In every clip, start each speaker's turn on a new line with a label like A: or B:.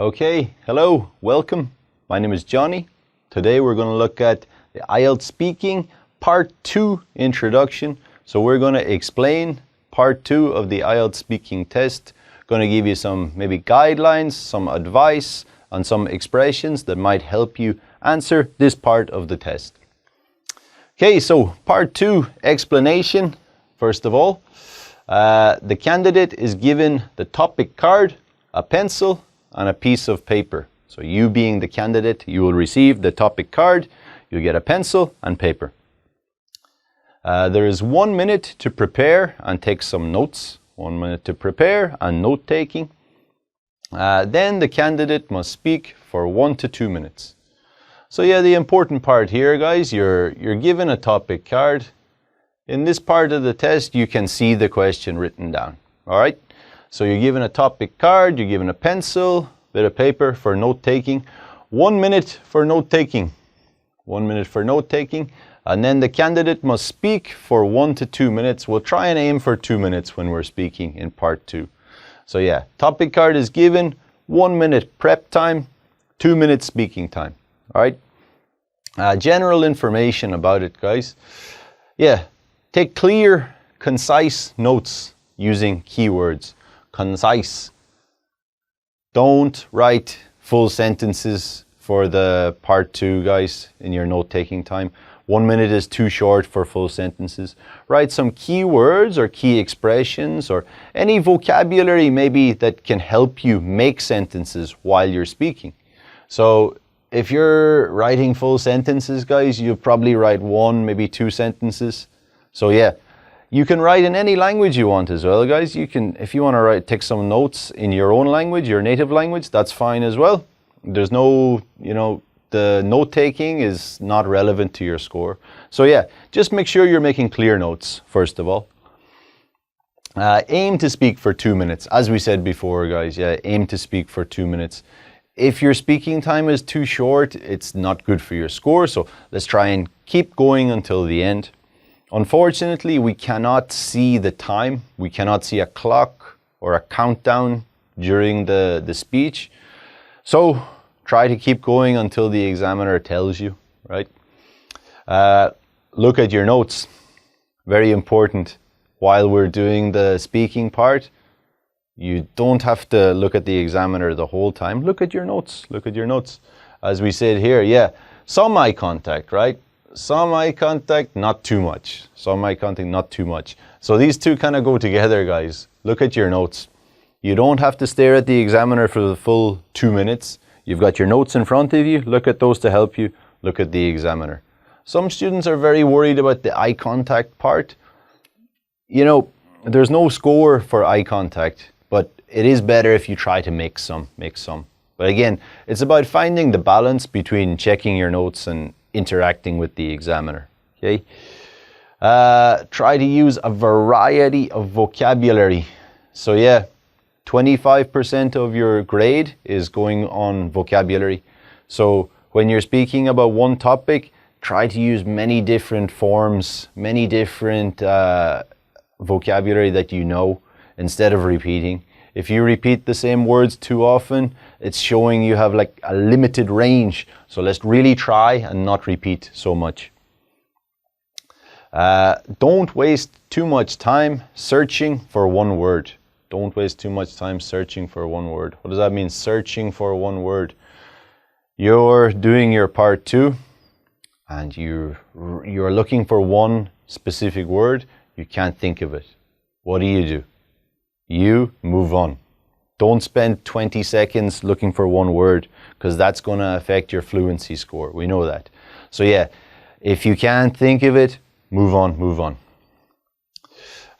A: Okay, hello, welcome. My name is Johnny. Today we're going to look at the IELTS Speaking Part 2 Introduction. So we're going to explain Part 2 of the IELTS Speaking test. Going to give you some maybe guidelines, some advice, and some expressions that might help you answer this part of the test. Okay, so Part 2 explanation. First of all, the candidate is given the topic card, a pencil, and a piece of paper. So you being the candidate, you will receive the topic card, you get a pencil and paper. There is 1 minute to prepare and take some notes. 1 minute to prepare and note taking. Then the candidate must speak for 1 to 2 minutes. So yeah, the important part here, guys, you're given a topic card. In this part of the test, you can see the question written down. All right. So you're given a topic card, you're given a pencil, bit of paper for note taking. 1 minute for note taking. 1 minute for note taking. And then the candidate must speak for 1 to 2 minutes. We'll try and aim for 2 minutes when we're speaking in part 2. So yeah, topic card is given, 1 minute prep time, 2 minutes speaking time. All right. General information about it, guys. Yeah, take clear, concise notes using keywords. Concise. Don't write full sentences for the part 2, guys, in your note-taking time. 1 minute is too short for full sentences. Write some keywords or key expressions or any vocabulary maybe that can help you make sentences while you're speaking. So if you're writing full sentences, guys, you probably write 1, maybe 2 sentences. So yeah. You can write in any language you want as well, guys. You can, if you want to take some notes in your own language, your native language, that's fine as well. There's no, the note taking is not relevant to your score. So yeah, just make sure you're making clear notes, first of all. Aim to speak for 2 minutes. As we said before, guys, yeah, aim to speak for 2 minutes. If your speaking time is too short, it's not good for your score. So let's try and keep going until the end. Unfortunately, we cannot see the time. We cannot see a clock or a countdown during the speech. So try to keep going until the examiner tells you, right? Look at your notes. Very important. While we're doing the speaking part, you don't have to look at the examiner the whole time. Look at your notes. Look at your notes. As we said here, yeah, some eye contact, right? Some eye contact, not too much. Some eye contact, not too much. So these two kind of go together, guys. Look at your notes. You don't have to stare at the examiner for the full 2 minutes. You've got your notes in front of you. Look at those to help you. Look at the examiner. Some students are very worried about the eye contact part. There's no score for eye contact, but it is better if you try to make some. But again, it's about finding the balance between checking your notes and interacting with the examiner. Okay. Try to use a variety of vocabulary. So yeah, 25% of your grade is going on vocabulary. So when you're speaking about one topic, try to use many different forms, many different vocabulary that you know, instead of repeating. If you repeat the same words too often, it's showing you have like a limited range. So let's really try and not repeat so much. Don't waste too much time searching for one word. Don't waste too much time searching for one word. What does that mean, searching for one word? You're doing your part 2 and you're looking for one specific word. You can't think of it. What do? You move on. Don't spend 20 seconds looking for one word, because that's going to affect your fluency score. We know that. So yeah, if you can't think of it, move on.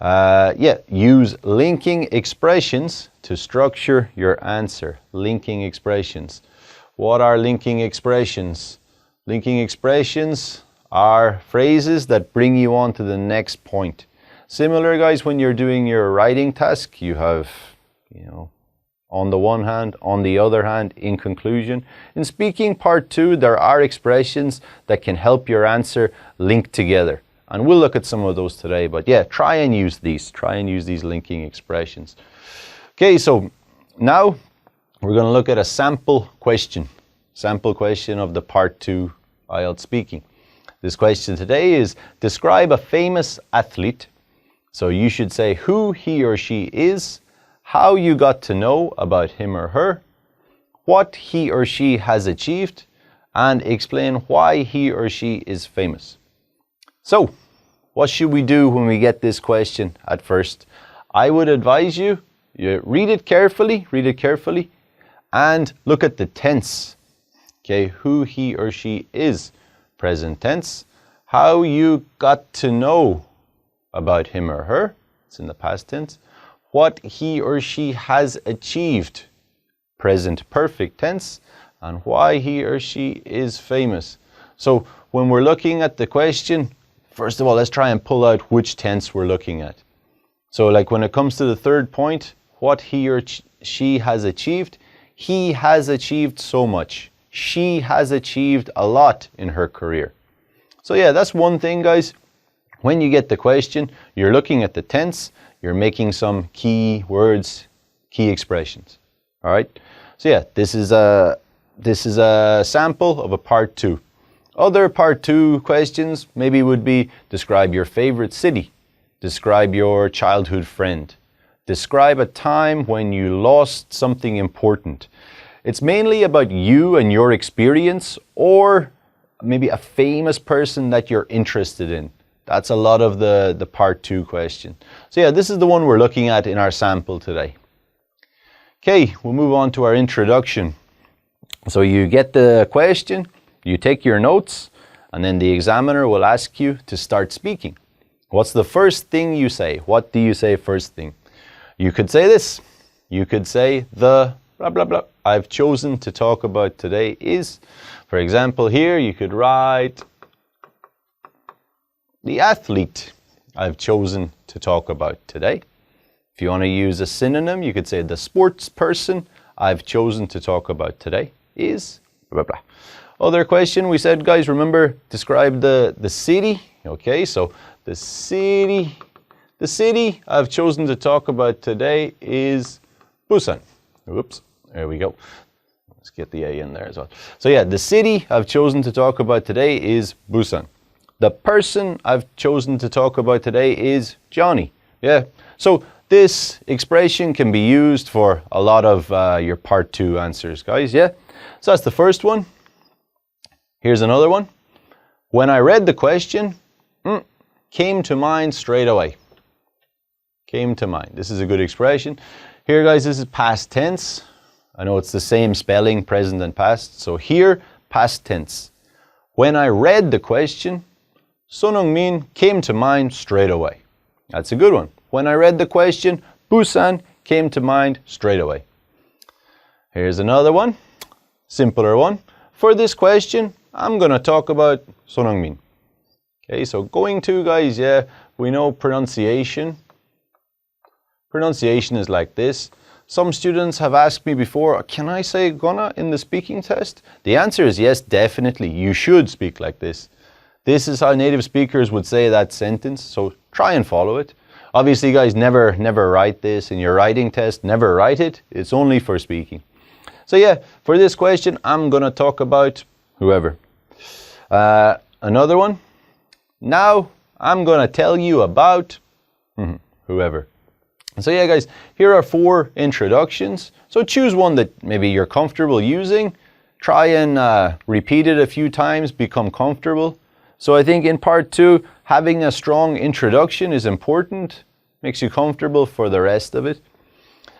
A: Yeah, use linking expressions to structure your answer. Linking expressions. What are linking expressions? Linking expressions are phrases that bring you on to the next point. Similar, guys, when you're doing your writing task, you have, on the one hand, on the other hand, in conclusion. In speaking part 2, there are expressions that can help your answer link together. And we'll look at some of those today. But yeah, try and use these linking expressions. Okay, so now we're going to look at a sample question of the part 2 IELTS speaking. This question today is, describe a famous athlete. So you should say who he or she is, how you got to know about him or her, what he or she has achieved, and explain why he or she is famous. So, what should we do when we get this question at first? I would advise you read it carefully, and look at the tense. Okay, who he or she is, present tense. How you got to know about him or her, it's in the past tense. What he or she has achieved, present perfect tense. And why he or she is famous. So when we're looking at the question, first of all, let's try and pull out which tense we're looking at. So like when it comes to the third point, what he or she has achieved, he has achieved so much. She has achieved a lot in her career. So yeah, that's one thing, guys. When you get the question, you're looking at the tense, you're making some key words, key expressions. All right. So yeah, this is a sample of a part 2. Other part 2 questions maybe would be, describe your favorite city, describe your childhood friend, describe a time when you lost something important. It's mainly about you and your experience, or maybe a famous person that you're interested in. That's a lot of the part 2 question. So yeah, this is the one we're looking at in our sample today. Okay, we'll move on to our introduction. So you get the question, you take your notes, and then the examiner will ask you to start speaking. What's the first thing you say? What do you say first thing? You could say this. You could say the blah, blah, blah. I've chosen to talk about today is, for example, here you could write the athlete I've chosen to talk about today. If you want to use a synonym, you could say the sports person I've chosen to talk about today is blah, blah, blah. Other question we said, guys, remember, describe the city. Okay, so the city I've chosen to talk about today is Busan. Oops, there we go. Let's get the A in there as well. So yeah, the city I've chosen to talk about today is Busan. The person I've chosen to talk about today is Johnny. Yeah, so this expression can be used for a lot of your part 2 answers, guys, yeah? So that's the first one. Here's another one. When I read the question, came to mind straight away. Came to mind. This is a good expression. Here, guys, this is past tense. I know it's the same spelling, present and past. So here, past tense. When I read the question, Son Heung-min came to mind straight away. That's a good one. When I read the question, Busan came to mind straight away. Here's another one. Simpler one. For this question, I'm going to talk about Son Heung-min. Okay, so going to, guys, yeah, we know pronunciation. Pronunciation is like this. Some students have asked me before, can I say gonna in the speaking test? The answer is yes, definitely. You should speak like this. This is how native speakers would say that sentence, so try and follow it. Obviously, guys, never write this in your writing test. Never write it. It's only for speaking. So yeah, for this question, I'm going to talk about whoever. Another one. Now, I'm going to tell you about whoever. So yeah, guys, here are 4 introductions. So choose one that maybe you're comfortable using. Try and repeat it a few times, become comfortable. So I think in part 2, having a strong introduction is important. Makes you comfortable for the rest of it.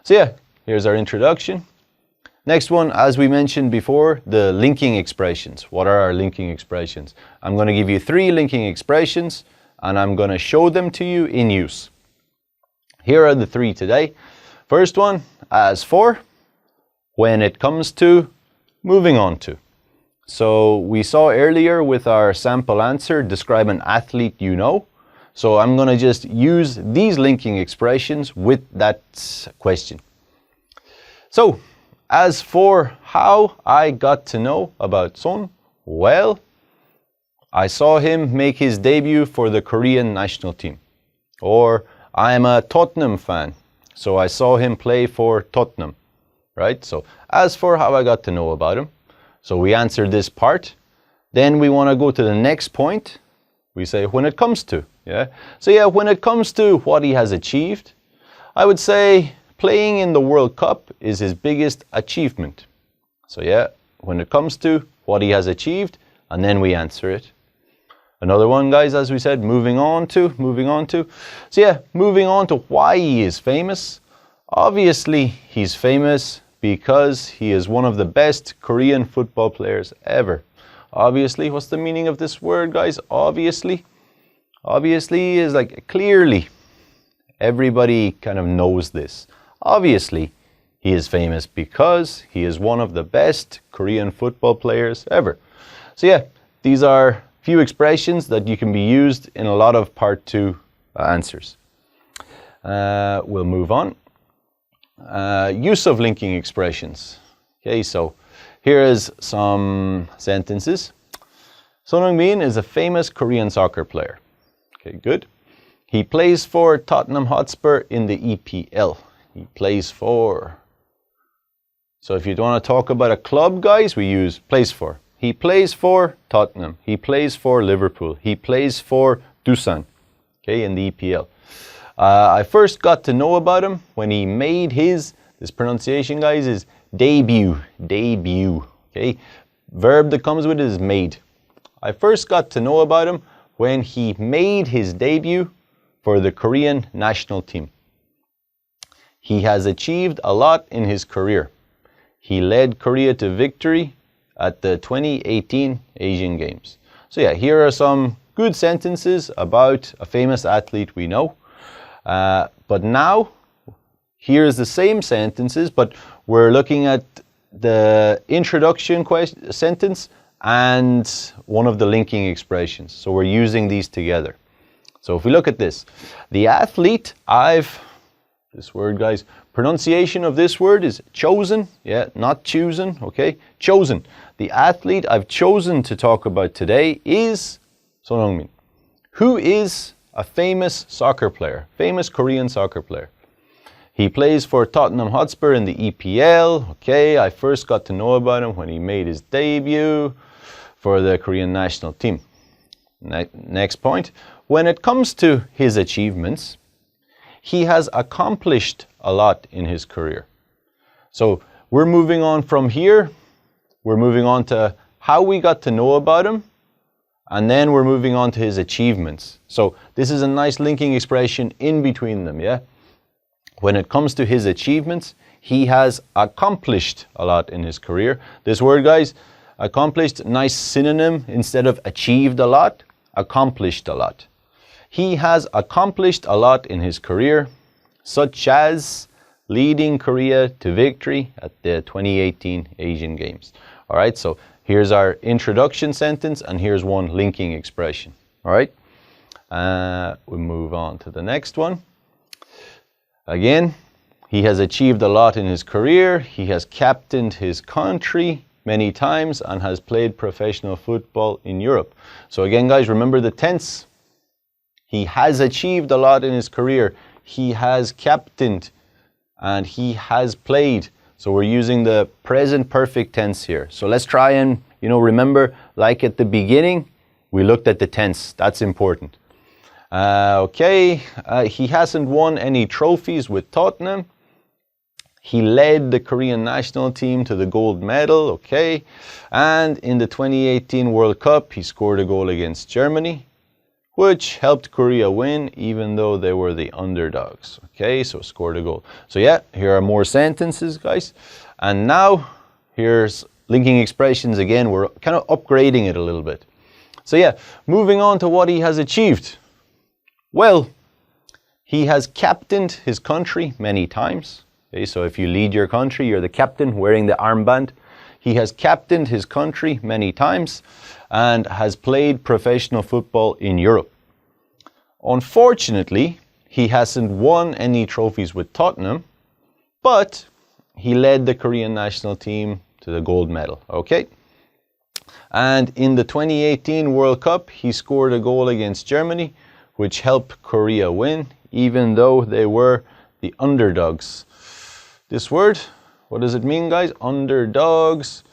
A: So yeah, here's our introduction. Next one, as we mentioned before, the linking expressions. What are our linking expressions? I'm going to give you 3 linking expressions, and I'm going to show them to you in use. Here are the 3 today. First one, as for, when it comes to, moving on to. So we saw earlier with our sample answer, describe an athlete you know. So I'm going to just use these linking expressions with that question. So, as for how I got to know about Son, well, I saw him make his debut for the Korean national team. Or, I'm a Tottenham fan, so I saw him play for Tottenham. right? So as for how I got to know about him, so we answered this part. Then we want to go to the next point. We say when it comes to, yeah? So yeah, when it comes to what he has achieved, I would say playing in the World Cup is his biggest achievement. So yeah, when it comes to what he has achieved, and then we answer it. Another one, guys, as we said, moving on to. So yeah, moving on to why he is famous. Obviously, he's famous because he is one of the best Korean football players ever. Obviously, what's the meaning of this word, guys? Obviously. Obviously is like clearly. Everybody kind of knows this. Obviously, he is famous because he is one of the best Korean football players ever. So yeah, these are few expressions that you can be used in a lot of part 2 answers. We'll move on. Use of linking expressions. Okay, so here is some sentences. Son Heung-min is a famous Korean soccer player. Okay, good. He plays for Tottenham Hotspur in the EPL. He plays for. So if you want to talk about a club, guys, we use plays for. He plays for Tottenham. He plays for Liverpool. He plays for Dusan, okay, in the EPL. I first got to know about him when he made his, this pronunciation, guys, is debut, okay? Verb that comes with it is made. I first got to know about him when he made his debut for the Korean national team. He has achieved a lot in his career. He led Korea to victory at the 2018 Asian Games. So yeah, here are some good sentences about a famous athlete we know. But now, here's the same sentences, but we're looking at the introduction sentence and one of the linking expressions. So we're using these together. So if we look at this, the athlete, this word, guys, pronunciation of this word is chosen, yeah, not chosen, okay? Chosen. The athlete I've chosen to talk about today is Son Heung-min, who is a famous soccer player, famous Korean soccer player. He plays for Tottenham Hotspur in the EPL. Okay, I first got to know about him when he made his debut for the Korean national team. Next point, when it comes to his achievements, he has accomplished a lot in his career. So we're moving on from here. We're moving on to how we got to know about him, and then we're moving on to his achievements. So this is a nice linking expression in between them, yeah? When it comes to his achievements, he has accomplished a lot in his career. This word, guys, accomplished, nice synonym instead of achieved a lot, accomplished a lot. He has accomplished a lot in his career, such as leading Korea to victory at the 2018 Asian Games. All right, so here's our introduction sentence, and here's one linking expression. All right, we move on to the next one. Again, he has achieved a lot in his career. He has captained his country many times and has played professional football in Europe. So again, guys, remember the tense. He has achieved a lot in his career. He has captained and he has played. So we're using the present perfect tense here. So let's try and, remember, like at the beginning, we looked at the tense. That's important. He hasn't won any trophies with Tottenham. He led the Korean national team to the gold medal, okay. And in the 2018 World Cup, he scored a goal against Germany, which helped Korea win, even though they were the underdogs, okay. So scored a goal. So yeah, here are more sentences, guys. And now, here's linking expressions again. We're kind of upgrading it a little bit. So yeah, moving on to what he has achieved. Well, he has captained his country many times. Okay, so if you lead your country, you're the captain wearing the armband. He has captained his country many times and has played professional football in Europe. Unfortunately, he hasn't won any trophies with Tottenham, but he led the Korean national team to the gold medal, okay? And in the 2018 World Cup, he scored a goal against Germany, which helped Korea win, even though they were the underdogs. This word, What does it mean, guys? Underdogs.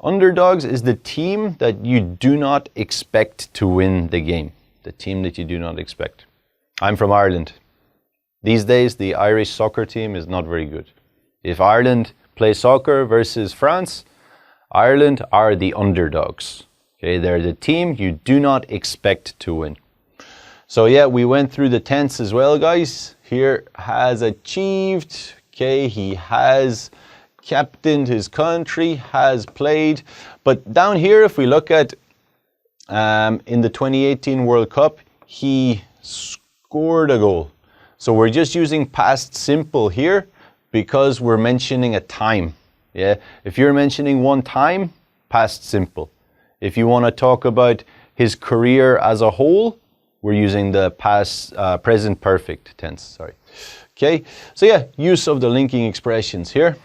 A: Underdogs is the team that you do not expect to win the game. The team that you do not expect. I'm from Ireland. These days, the Irish soccer team is not very good. If Ireland plays soccer versus France, Ireland are the underdogs. Okay, they're the team you do not expect to win. So yeah, we went through the tense as well, guys. Here, has achieved. Okay, he has captained his country, has played. But down here, if we look at in the 2018 World Cup, he scored a goal. So we're just using past simple here because we're mentioning a time. Yeah, if you're mentioning one time, past simple. If you want to talk about his career as a whole, we're using the past present perfect tense. Sorry. Okay, so yeah, use of the linking expressions here.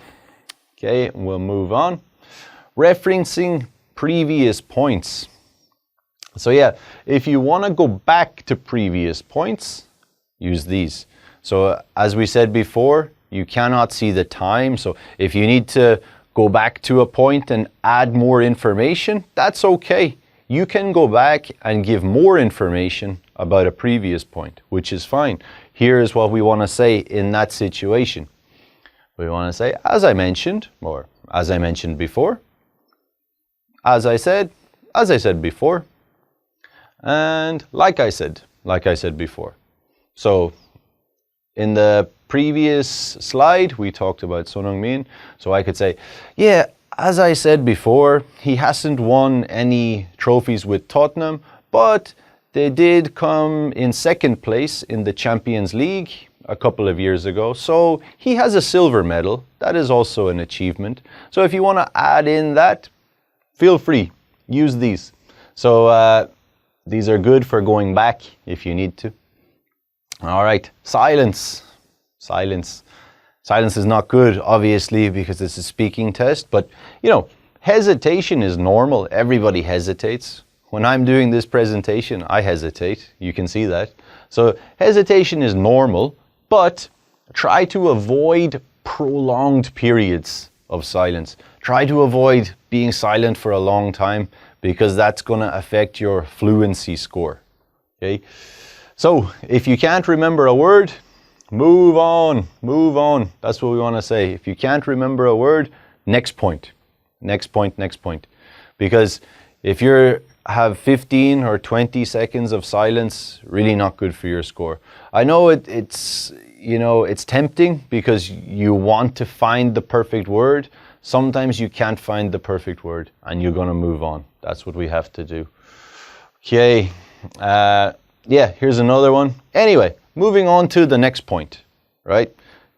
A: Okay, we'll move on. Referencing previous points. So yeah, if you want to go back to previous points, use these. So as we said before, you cannot see the time. So if you need to go back to a point and add more information, that's okay. You can go back and give more information about a previous point, which is fine. Here is what we want to say in that situation. We want to say, as I mentioned, or as I mentioned before, as I said before, and like I said before. So in the previous slide, we talked about Son Heung-min. So I could say, yeah, as I said before, he hasn't won any trophies with Tottenham, but they did come in second place in the Champions League a couple of years ago. So he has a silver medal. That is also an achievement. So if you want to add in that, feel free. Use these. So these are good for going back if you need to. All right, silence. Silence. Silence is not good, obviously, because it's a speaking test. But, you know, hesitation is normal. Everybody hesitates. When I'm doing this presentation, I hesitate. You can see that. So hesitation is normal, but try to avoid prolonged periods of silence. Try to avoid being silent for a long time because that's going to affect your fluency score. Okay? So if you can't remember a word, move on, move on. That's what we want to say. If you can't remember a word, next point, next point, next point. Because if you have 15 or 20 seconds of silence, really not good for your score. I know it's tempting because you want to find the perfect word. Sometimes you can't find the perfect word and you're going to move on. That's what we have to do. Okay. Yeah, here's another one. Anyway, moving on to the next point, right?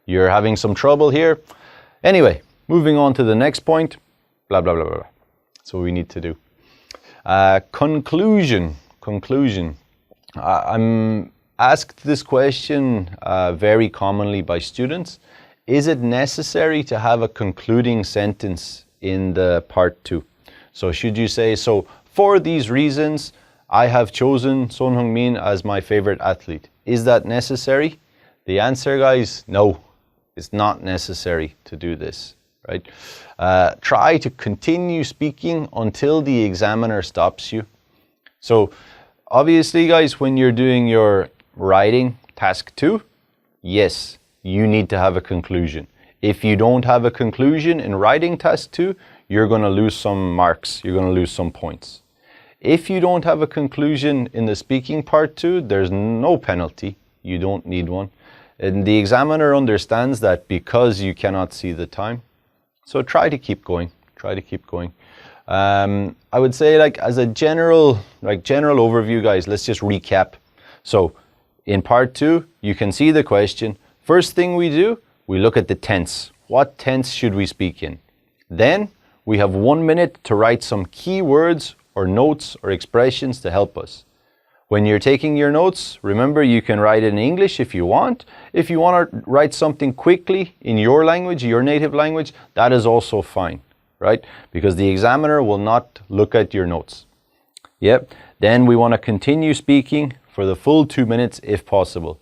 A: You're having some trouble here. Anyway, moving on to the next point, blah, blah, blah, blah. That's what we need to do. Conclusion. I'm asked this question very commonly by students. Is it necessary to have a concluding sentence in the part 2? So should you say, so for these reasons, I have chosen Son Heung-min as my favorite athlete. Is that necessary? The answer, guys, no. It's not necessary to do this, right? Try to continue speaking until the examiner stops you. So obviously, guys, when you're doing your writing task 2, yes, you need to have a conclusion. If you don't have a conclusion in writing task 2, you're going to lose some marks. You're going to lose some points. If you don't have a conclusion in the speaking part 2, there's no penalty. You don't need one. And the examiner understands that because you cannot see the time. So try to keep going. Try to keep going. I would say, like, as a general overview, guys, let's just recap. So in part 2, you can see the question. First thing we do, we look at the tense. What tense should we speak in? Then we have 1 minute to write some key words or notes or expressions to help us. When you're taking your notes, remember you can write it in English if you want. If you want to write something quickly in your language, your native language, that is also fine, right? Because the examiner will not look at your notes. Yep. Then we want to continue speaking for the full 2 minutes if possible.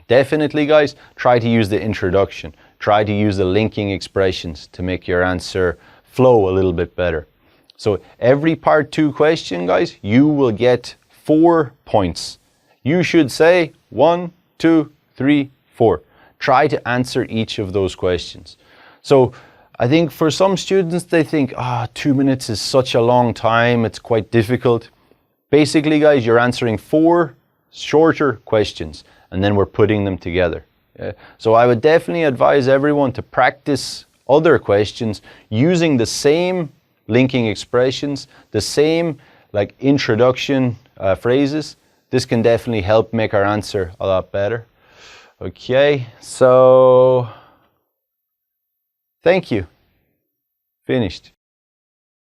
A: Definitely, guys, try to use the introduction. try to use the linking expressions to make your answer flow a little bit better. So every part 2 question, guys, you will get 4 points. You should say 1, 2, 3, 4. Try to answer each of those questions. So I think for some students, they think, 2 minutes is such a long time, it's quite difficult. Basically, guys, you're answering 4 shorter questions, and then we're putting them together. So I would definitely advise everyone to practice other questions using the same linking expressions, the same like introduction phrases. This can definitely help make our answer a lot better. Okay, so thank you. Finished.